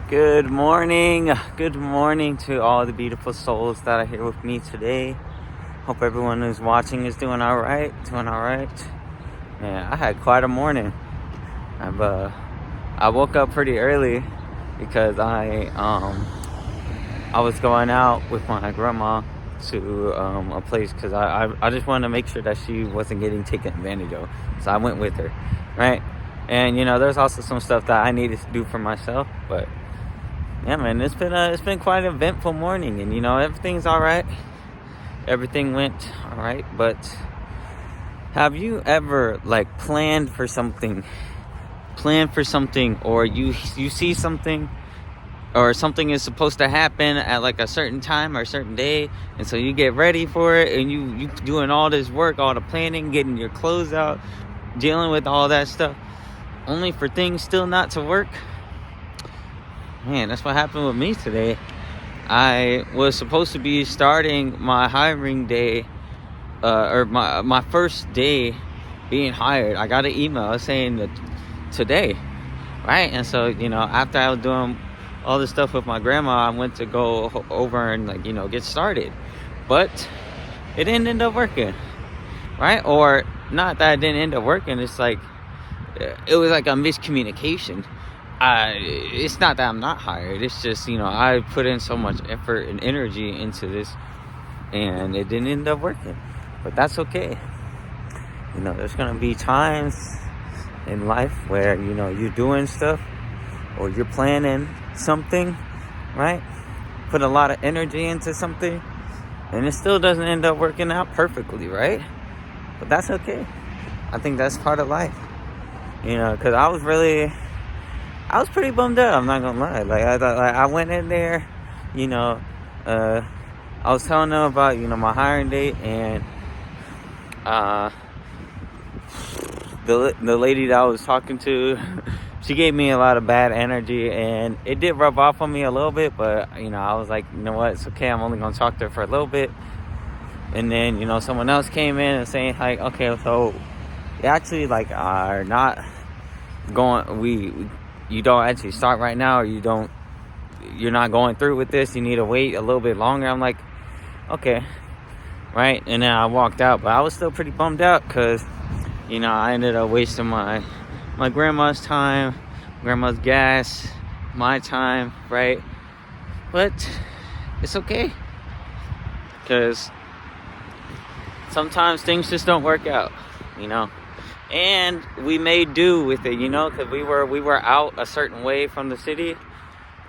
Good morning. Good morning to all the beautiful souls that are here with me today. Hope everyone who's watching is doing all right. Yeah, I had quite a morning. I woke up pretty early because I was going out with my grandma to a place because I just wanted to make sure that she wasn't getting taken advantage of. So I went with her, right? And there's also some stuff that I needed to do for myself, but yeah, man, it's been quite an eventful morning, and everything's all right. Everything went all right, but have you ever planned for something, or you see something, or something is supposed to happen at a certain time or a certain day, and so you get ready for it, and you doing all this work, all the planning, getting your clothes out, dealing with all that stuff, only for things still not to work? Man, that's what happened with me today. I was supposed to be starting my hiring day, or my first day being hired. I got an email saying that today, right? And so, after I was doing all this stuff with my grandma, I went to go over and get started. But it didn't end up working, right? Or not that it didn't end up working. It's it was a miscommunication. It's not that I'm not hired. It's just, I put in so much effort and energy into this, and it didn't end up working. But that's okay. There's going to be times in life where, you're doing stuff or you're planning something, right? Put a lot of energy into something, and it still doesn't end up working out perfectly, right? But that's okay. I think that's part of life. Because I was pretty bummed out, I'm not gonna lie. I thought, I went in there, I was telling them about, my hiring date, and the lady that I was talking to, she gave me a lot of bad energy, and it did rub off on me a little bit, but, I was like, you know what, it's okay, I'm only gonna talk to her for a little bit. And then, someone else came in and saying, okay, so you actually, are not going, you don't actually start right now, or you're not going through with this, you need to wait a little bit longer. I'm like, okay, right? And then I walked out, but I was still pretty bummed out because I ended up wasting my grandma's time, grandma's gas, my time, right? But it's okay, because sometimes things just don't work out, and we made do with it, because we were out a certain way from the city,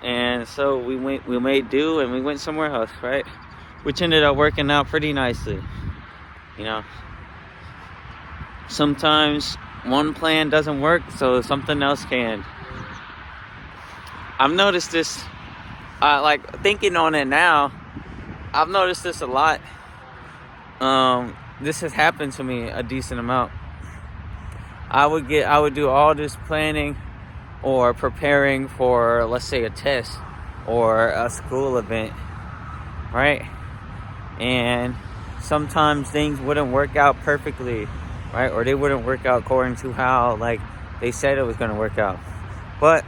and so we made do, and we went somewhere else, right? Which ended up working out pretty nicely. Sometimes one plan doesn't work, so something else can. I've noticed this, thinking on it now, I've noticed this a lot. This has happened to me a decent amount. I would do all this planning or preparing for, let's say, a test or a school event, right? And sometimes things wouldn't work out perfectly, right? Or they wouldn't work out according to how they said it was going to work out. But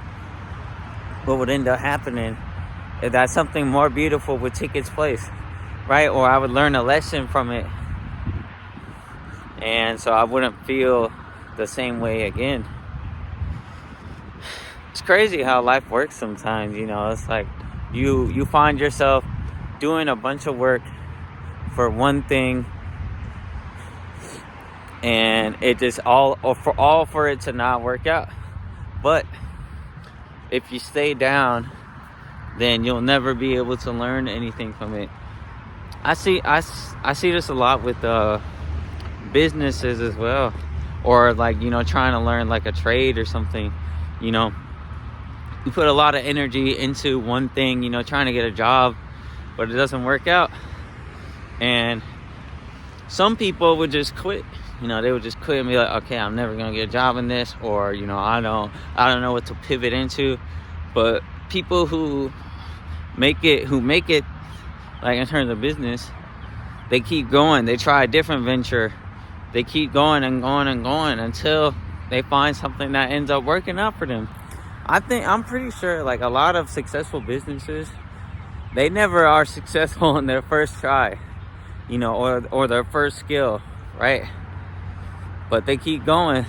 what would end up happening is that something more beautiful would take its place, right? Or I would learn a lesson from it, and so I wouldn't feel the same way again. It's crazy how life works sometimes. It's you find yourself doing a bunch of work for one thing, and it just for it to not work out. But if you stay down, then you'll never be able to learn anything from it. I see this a lot with businesses as well, or trying to learn a trade or something. You put a lot of energy into one thing, trying to get a job, but it doesn't work out, and some people would just quit. They would just quit and be like, okay, I'm never gonna get a job in this, or I don't know what to pivot into. But people who make it in terms of business, they keep going, they try a different venture, they keep going and going and going until they find something that ends up working out for them. I'm pretty sure like a lot of successful businesses, they never are successful in their first try, or their first skill, right? But they keep going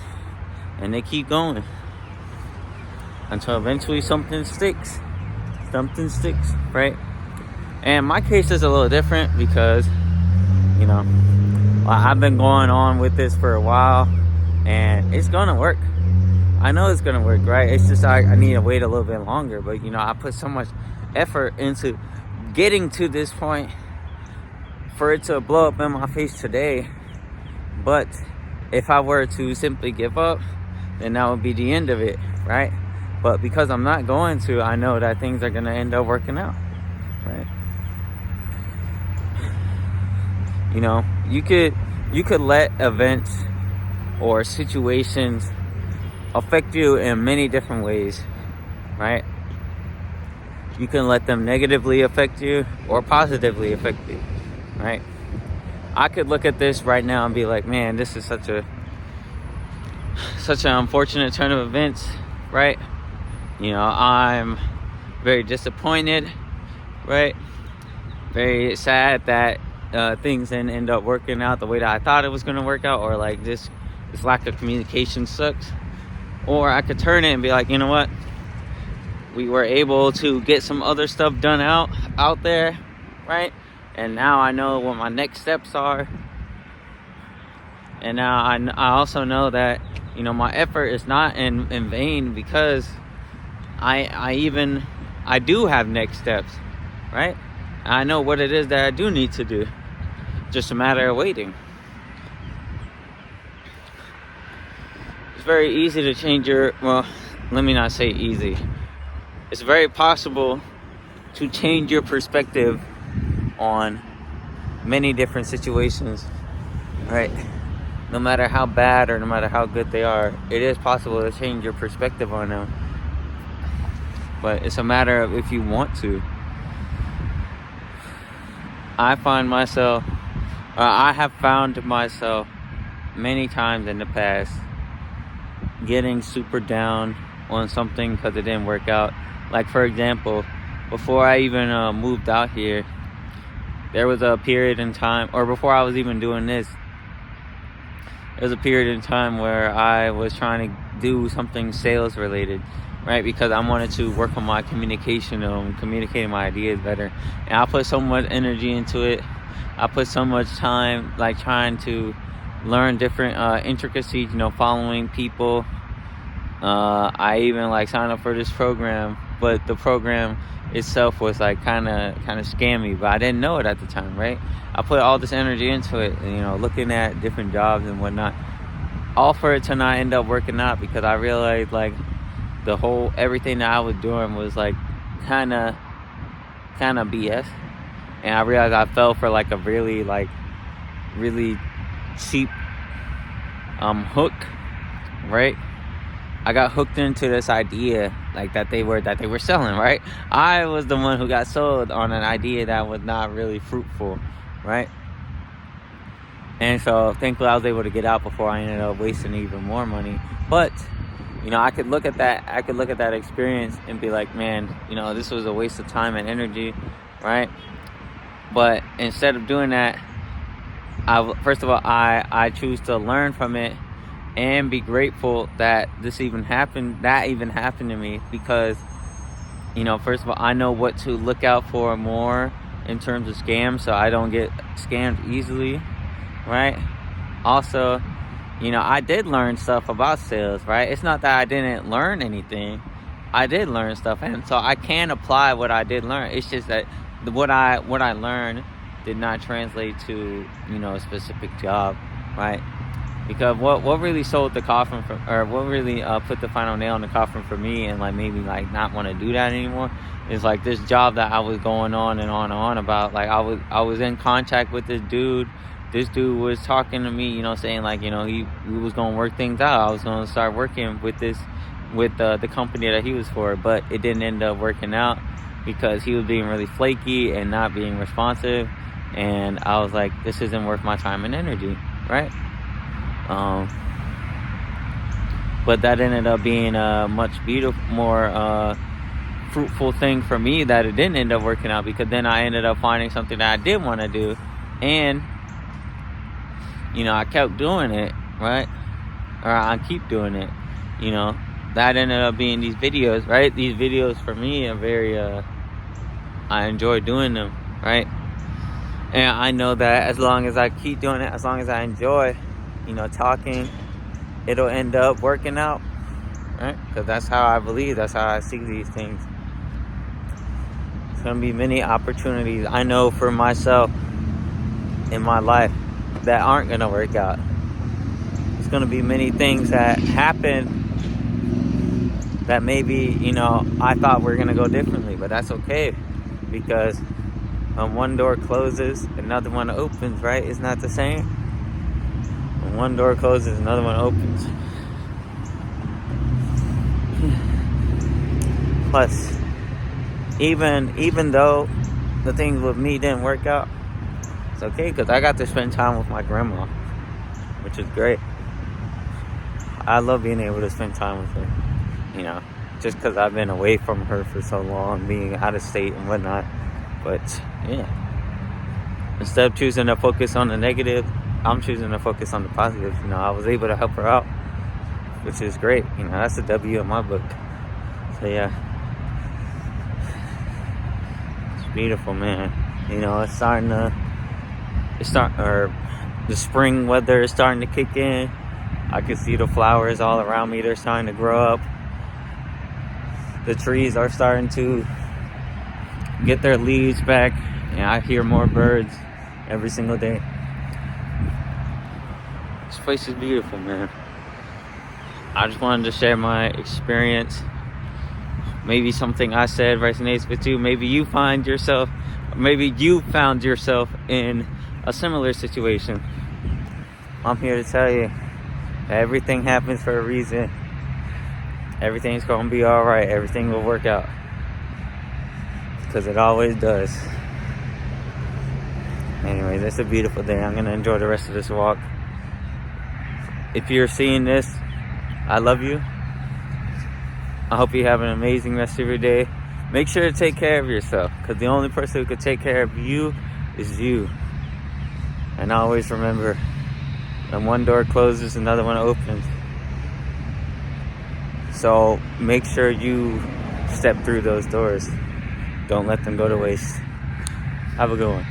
and they keep going until eventually something sticks, right? And my case is a little different because, I've been going on with this for a while and it's gonna work. I know it's gonna work, right? It's just I need to wait a little bit longer, but I put so much effort into getting to this point for it to blow up in my face today. But if I were to simply give up, then that would be the end of it, right? But because I'm not going to, I know that things are gonna end up working out, right? You could let events or situations affect you in many different ways, right? You can let them negatively affect you or positively affect you, right? I could look at this right now and be like, man, this is such an unfortunate turn of events, right? I'm very disappointed, right? Very sad that things didn't end up working out the way that I thought it was going to work out, or like this lack of communication sucks. Or I could turn it and be like, you know what? We were able to get some other stuff done out there, right? And now I know what my next steps are. And now I also know that, my effort is not in vain, because I do have next steps, right? I know what it is that I do need to do. Just a matter of waiting. It's very easy to change let me not say easy. It's very possible to change your perspective on many different situations, right? No matter how bad or no matter how good they are, it is possible to change your perspective on them. But it's a matter of if you want to. I have found myself many times in the past getting super down on something because it didn't work out. Like, for example, before I even moved out here, there was a period in time, or before I was even doing this, there was a period in time where I was trying to do something sales related, right? Because I wanted to work on my communication, communicating my ideas better. And I put so much energy into it. I put so much time, like, trying to learn different intricacies, following people. I even signed up for this program, but the program itself was kind of scammy, but I didn't know it at the time, right? I put all this energy into it, looking at different jobs and whatnot, all for it to not end up working out, because I realized everything that I was doing was kind of BS. And I realized I fell for a really cheap hook, right? I got hooked into this idea that they were selling, right? I was the one who got sold on an idea that was not really fruitful, right? And so thankfully I was able to get out before I ended up wasting even more money. But I could look at that experience and be like, man, this was a waste of time and energy, right? But instead of doing that, first of all, I choose to learn from it and be grateful that that even happened to me, because, first of all, I know what to look out for more in terms of scams, so I don't get scammed easily, right? Also, I did learn stuff about sales, right? It's not that I didn't learn anything. I did learn stuff, and so I can apply what I did learn. It's just that what I learned did not translate to a specific job, right? Because what really sold the coffin or what really put the final nail in the coffin for me, and made me not want to do that anymore, is this job that I was going on and on about. I was in contact with this dude. This dude was talking to me, saying he was gonna work things out. I was gonna start working with the company that he was for, but it didn't end up working out because he was being really flaky and not being responsive. And I was like, this isn't worth my time and energy, right? But that ended up being a much more fruitful thing for me, that it didn't end up working out, because then I ended up finding something that I did want to do, and I kept doing it, right? Or I keep doing it. That ended up being these videos, right? These videos for me are very I enjoy doing them, right? And I know that as long as I keep doing it, as long as I enjoy talking, it'll end up working out, right? Because that's how I believe, that's how I see these things. There's going to be many opportunities, I know, for myself in my life that aren't going to work out. There's going to be many things that happen that maybe, I thought were going to go differently, but that's okay, because when one door closes, another one opens, right? It's not the same. When one door closes, another one opens. Plus, even though the things with me didn't work out, it's okay, because I got to spend time with my grandma, which is great. I love being able to spend time with her, just because I've been away from her for so long, being out of state and whatnot. But yeah, instead of choosing to focus on the negative, I'm choosing to focus on the positive. I was able to help her out, which is great. That's a W in my book. So yeah, it's beautiful, man. The spring weather is starting to kick in. I can see the flowers all around me. They're starting to grow up. The trees are starting to get their leaves back, and I hear more birds every single day. This place is beautiful, man. I just wanted to share my experience. Maybe something I said resonates with you. Maybe you found yourself in a similar situation. I'm here to tell you that everything happens for a reason. Everything's gonna be all right. Everything will work out, because it always does. Anyways, it's a beautiful day. I'm gonna enjoy the rest of this walk. If you're seeing this, I love you. I hope you have an amazing rest of your day. Make sure to take care of yourself, because the only person who can take care of you is you. And always remember, when one door closes, another one opens. So make sure you step through those doors. Don't let them go to waste. Have a good one.